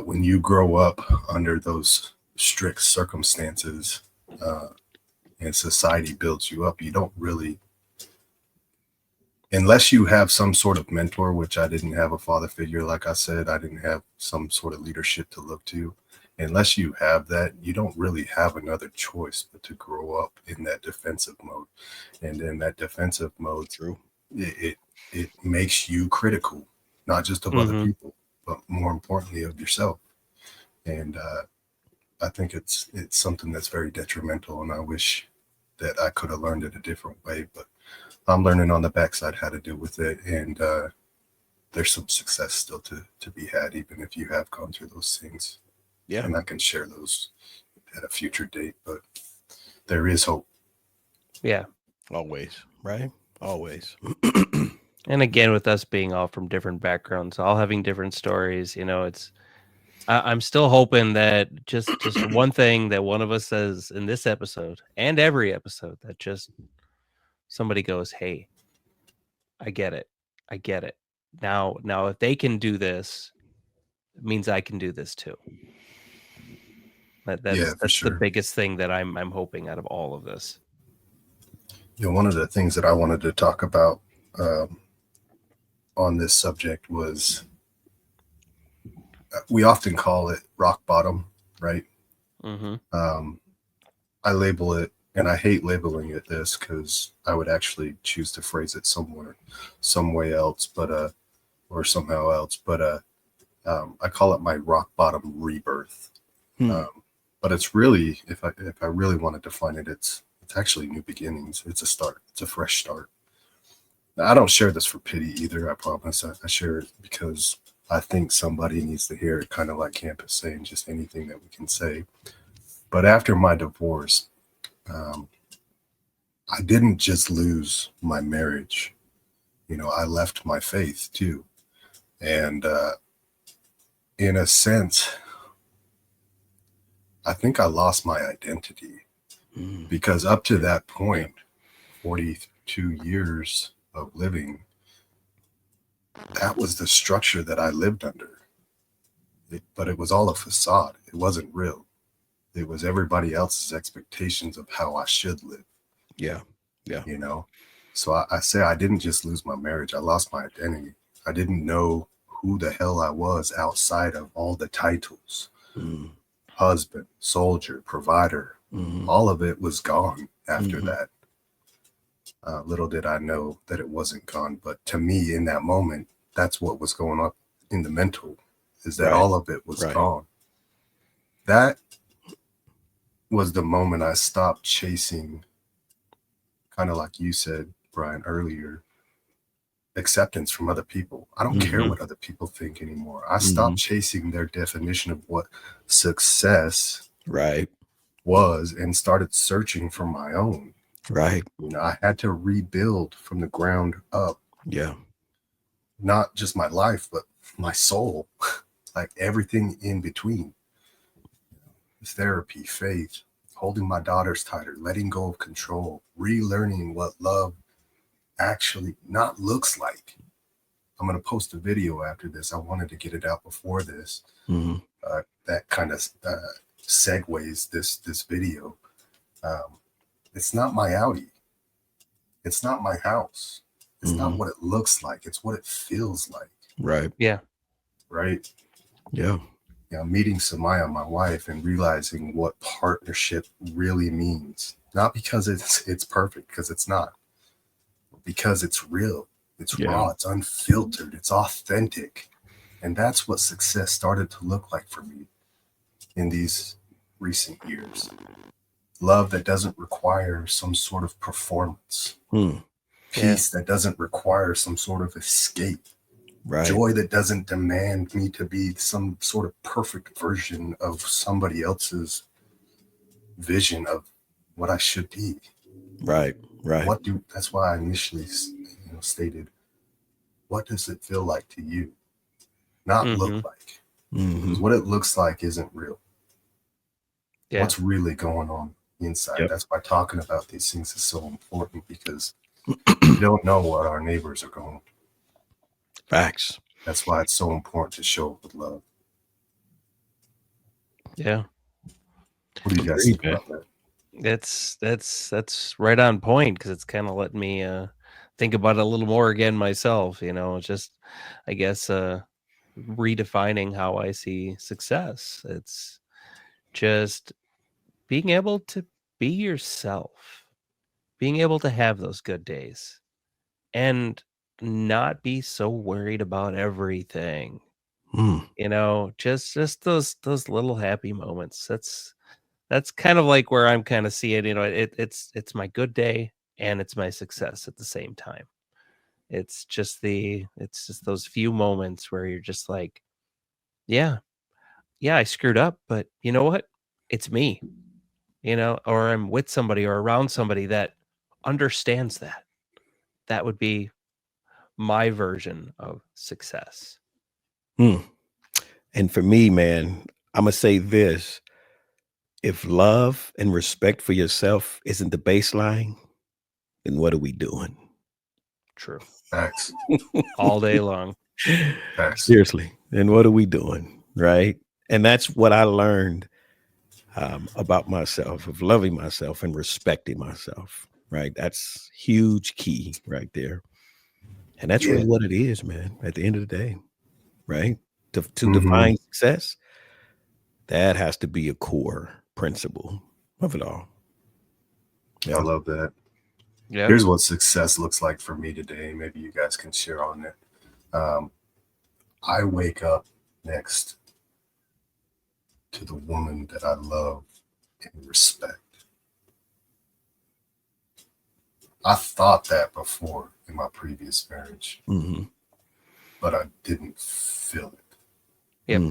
when you grow up under those strict circumstances and society builds you up, you don't really, unless you have some sort of mentor, which I didn't have a father figure. Like I said, I didn't have some sort of leadership to look to. Unless you have that, you don't really have another choice but to grow up in that defensive mode. And in that defensive mode, it makes you critical, not just of other people, but more importantly of yourself. And I think it's something that's very detrimental, and I wish that I could have learned it a different way, but I'm learning on the backside how to deal with it. And there's some success still to be had, even if you have gone through those things. Yeah. And I can share those at a future date, but there is hope. Yeah. Always, right? Always. And again, with us being all from different backgrounds, all having different stories, you know, I'm still hoping that just one thing that one of us says in this episode and every episode, that just somebody goes, "Hey, I get it. I get it. Now if they can do this, it means I can do this too." That's For the sure. biggest thing that I'm hoping out of all of this. One of the things that I wanted to talk about on this subject was, we often call it rock bottom, right? I label it, and I hate labeling it this, because I would actually choose to phrase it some way else, but or somehow else, but I call it my rock bottom rebirth. But it's really, if I really want to define it, it's actually new beginnings. It's a start. It's a fresh start. Now, I don't share this for pity either, I promise. I share it because I think somebody needs to hear it, kind of like Campus saying just anything that we can say. But after my divorce, I didn't just lose my marriage. I left my faith too. And in a sense, I think I lost my identity, because up to that point, 42 years of living, that was the structure that I lived under. But it was all a facade. It wasn't real. It was everybody else's expectations of how I should live. Yeah. So I say I didn't just lose my marriage. I lost my identity. I didn't know who the hell I was outside of all the titles. Husband, soldier, provider. All of it was gone after that. Little did I know that it wasn't gone. But to me, in that moment, that's what was going on in the mental, is that all of it was gone. That was the moment I stopped chasing, kind of like you said, Brian, earlier, acceptance from other people. I don't care what other people think anymore. I stopped chasing their definition of what success was and started searching for my own. Right. I had to rebuild from the ground up. Yeah. Not just my life, but my soul, like everything in between. Therapy, faith, holding my daughters tighter, letting go of control, relearning what love actually not looks like. I'm going to post a video after this. I wanted to get it out before this. That kind of segues this video. It's not my Audi. It's not my house. It's not what it looks like. It's what it feels like. Right. Yeah. Right. Yeah. Meeting Samaya, my wife, and realizing what partnership really means. Not because it's perfect, because it's not. Because it's real. It's raw. It's unfiltered. It's authentic. And that's what success started to look like for me in these recent years. Love that doesn't require some sort of performance. Peace that doesn't require some sort of escape. Joy that doesn't demand me to be some sort of perfect version of somebody else's vision of what I should be. Right. That's why I initially stated, what does it feel like to you? Not look like. Because what it looks like isn't real. What's really going on inside? That's why talking about these things is so important, because we don't know what our neighbors are going through. Facts. That's why it's so important to show up with love. Yeah. What do you guys think about that? That's right on point, because it's kind of let me think about it a little more again myself. Just, I guess, redefining how I see success. It's just being able to be yourself, being able to have those good days, and not be so worried about everything. Mm. You know, just those little happy moments. That's kind of like where I'm kind of seeing, you know, it's my good day and it's my success at the same time. It's just those few moments where you're just like, yeah, I screwed up, but you know what? It's me, you know, or I'm with somebody or around somebody that understands that. That would be my version of success. Mm. And for me, man, I'm gonna say this: if love and respect for yourself isn't the baseline, then what are we doing? True. Facts. All day long. Facts. Seriously, then what are we doing? Right. And that's what I learned about myself, of loving myself and respecting myself. Right. That's huge key right there. And that's Yeah. really what it is, man, at the end of the day. Right. To Mhm. define success, that has to be a core principle of it all. I love that. Yeah. Here's what success looks like for me today. Maybe you guys can share on it. I wake up next to the woman that I love and respect. I thought that before in my previous marriage, Mm-hmm. but I didn't feel it. Yep.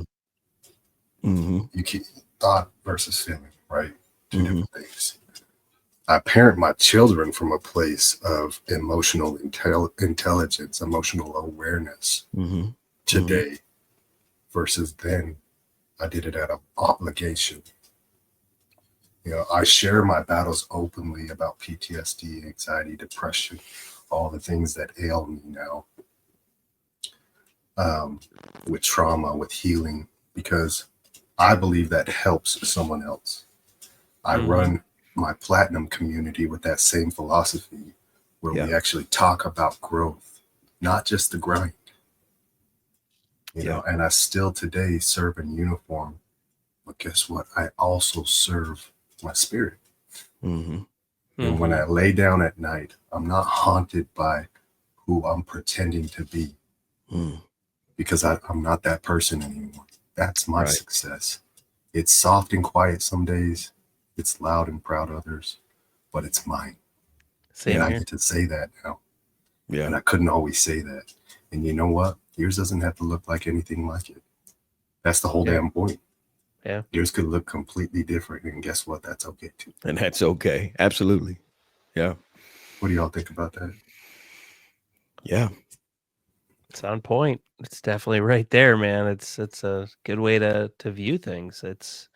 Mm-hmm. You keep thought versus feeling, right? Two Mhm. different things. I parent my children from a place of emotional intelligence, emotional awareness Mm-hmm. today versus then. I did it out of obligation. You know, I share my battles openly about PTSD, anxiety, depression, all the things that ail me now, with trauma, with healing, because I believe that helps someone else. I Mhm. run my platinum community with that same philosophy where we actually talk about growth, not just the grind. You know, and I still today serve in uniform, but guess what? I also serve my spirit. Mm-hmm. And when I lay down at night, I'm not haunted by who I'm pretending to be because I'm not that person anymore. That's my success. It's soft and quiet some days. It's loud and proud others, but it's mine. Same And I here. get to say that now. Yeah. And I couldn't always say that. And you know what? Yours doesn't have to look like anything like it. That's the whole damn point. Yeah. Yours could look completely different. And guess what? That's okay too. And that's okay. Absolutely. Yeah. What do y'all think about that? Yeah. It's on point. It's definitely right there, man. It's a good way to view things. It's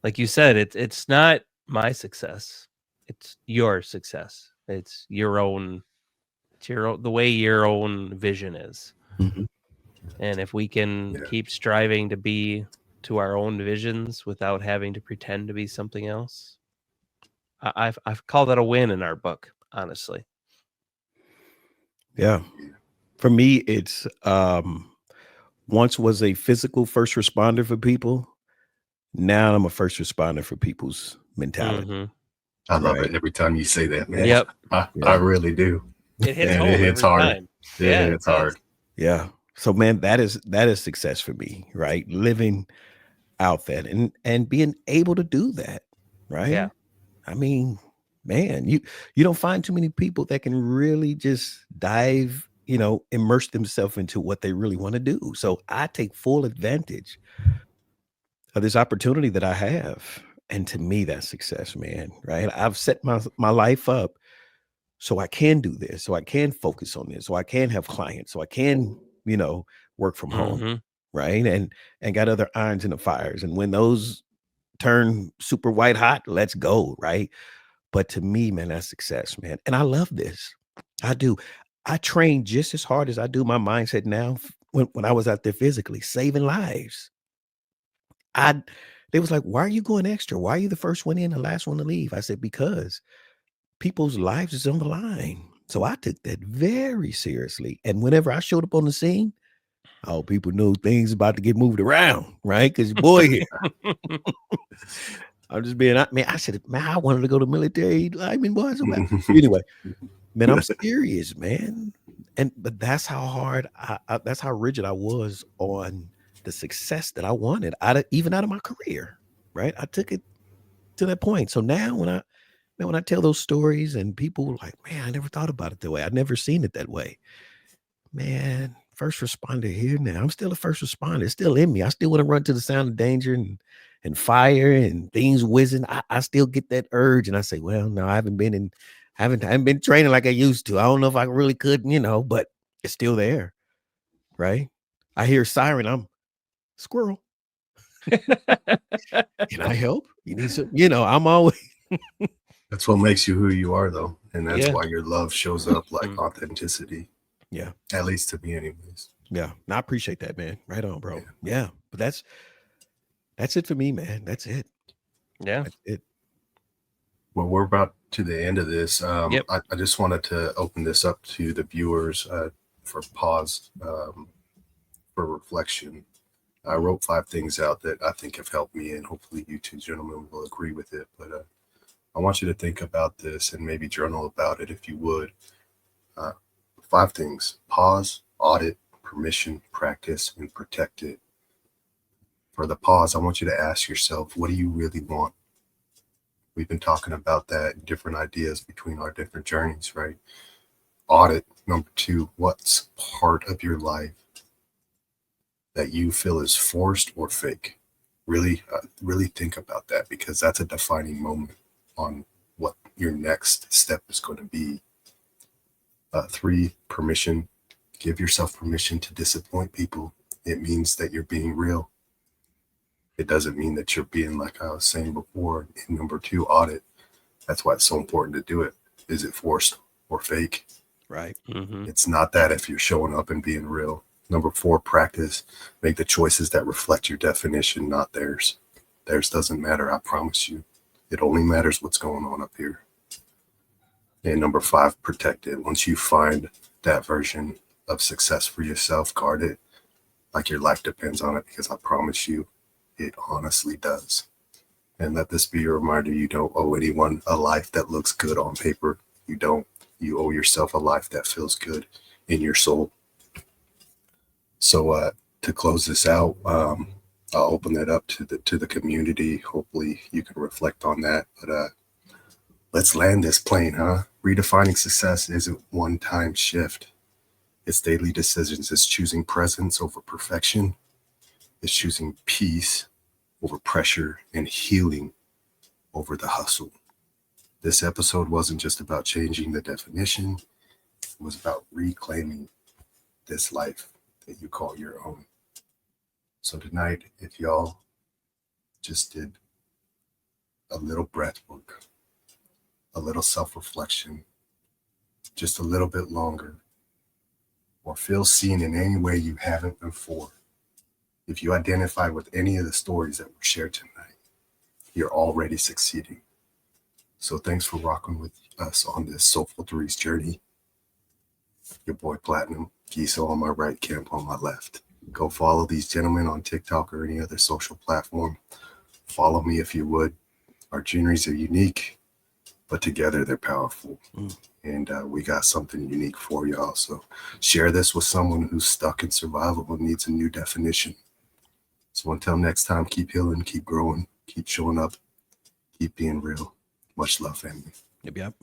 like you said, it's not my success. It's your success. It's your own, the way your own vision is. Mm-hmm. And if we can keep striving to be to our own visions without having to pretend to be something else, I've called that a win in our book, honestly. Yeah. For me, it's once was a physical first responder for people. Now I'm a first responder for people's mentality. Mhm. I love it every time you say that, man. Yep. I really do. It hits And home it hits every hard. time. Yeah, It it's does. hard. Yeah. So man, that is success for me, right? Living out that and being able to do that, right? Yeah. I mean, man, you don't find too many people that can really just dive, immerse themselves into what they really want to do. So I take full advantage of this opportunity that I have. And to me, that's success, man. Right. I've set my life up so I can do this, so I can focus on this, so I can have clients, so I can, work from home. Mhm. Right. And got other irons in the fires. And when those turn super white hot, let's go. Right. But to me, man, that's success, man. And I love this. I do. I train just as hard as I do my mindset now when I was out there physically saving lives. They was like, why are you going extra? Why are you the first one in, the last one to leave? I said, because people's lives is on the line. So I took that very seriously. And whenever I showed up on the scene, people knew things about to get moved around, right? Because your boy here. I'm just being, I said, man, I wanted to go to military. Lyman, boy. Anyway, Man, I'm serious, man. But that's how hard that's how rigid I was on the success that I wanted even out of my career. Right. I took it to that point. So now when I tell those stories and people were like, man, I never thought about it that way. I'd never seen it that way. Man, first responder here now. I'm still a first responder. It's still in me. I still want to run to the sound of danger and fire and things whizzing. I still get that urge. And I say, well, no, I haven't been training like I used to. I don't know if I really could, but it's still there. Right. I hear siren. I'm squirrel. Can I help? You need some, I'm always. That's what makes you who you are, though. And that's Yeah. why your love shows up like authenticity. Yeah. At least to me, anyways. Yeah. And I appreciate that, man. Right on, bro. Yeah. But that's it for me, man. That's it. Yeah. That's it. Well, we're about to the end of this. Yep. I just wanted to open this up to the viewers for pause, for reflection. I wrote 5 things out that I think have helped me, and hopefully you two gentlemen will agree with it. But I want you to think about this and maybe journal about it if you would. 5 things: pause, audit, permission, practice, and protect it. For the pause, I want you to ask yourself, what do you really want? We've been talking about that, different ideas between our different journeys, right? Audit, number 2, what's part of your life that you feel is forced or fake? Really think about that, because that's a defining moment on what your next step is going to be. 3, permission. Give yourself permission to disappoint people. It means that you're being real. It doesn't mean that you're being, like I was saying before, in number 2, audit. That's why it's so important to do it. Is it forced or fake? Right. Mm-hmm. It's not that if you're showing up and being real. Number 4, practice. Make the choices that reflect your definition, not theirs. Theirs doesn't matter, I promise you. It only matters what's going on up here. And number 5, protect it. Once you find that version of success for yourself, guard it like your life depends on it, because I promise you, it honestly does. And let this be a reminder, you don't owe anyone a life that looks good on paper. You don't. You owe yourself a life that feels good in your soul. So to close this out, I'll open it up to the community. Hopefully you can reflect on that. But let's land this plane, huh? Redefining success isn't one-time shift. It's daily decisions. It's choosing presence over perfection. It's choosing peace over pressure and healing over the hustle. This episode wasn't just about changing the definition. It was about reclaiming this life that you call your own. So tonight, if y'all just did a little breath work, a little self-reflection, just a little bit longer, or feel seen in any way you haven't before, if you identify with any of the stories that were shared tonight, you're already succeeding. So thanks for rocking with us on this Soulful 3's journey. Your boy Platinum, GIHSO on my right, Camp on my left. Go follow these gentlemen on TikTok or any other social platform. Follow me if you would. Our journeys are unique, but together they're powerful. And we got something unique for y'all. So share this with someone who's stuck in survival and needs a new definition. So until next time, keep healing, keep growing, keep showing up, keep being real. Much love, family. Yep.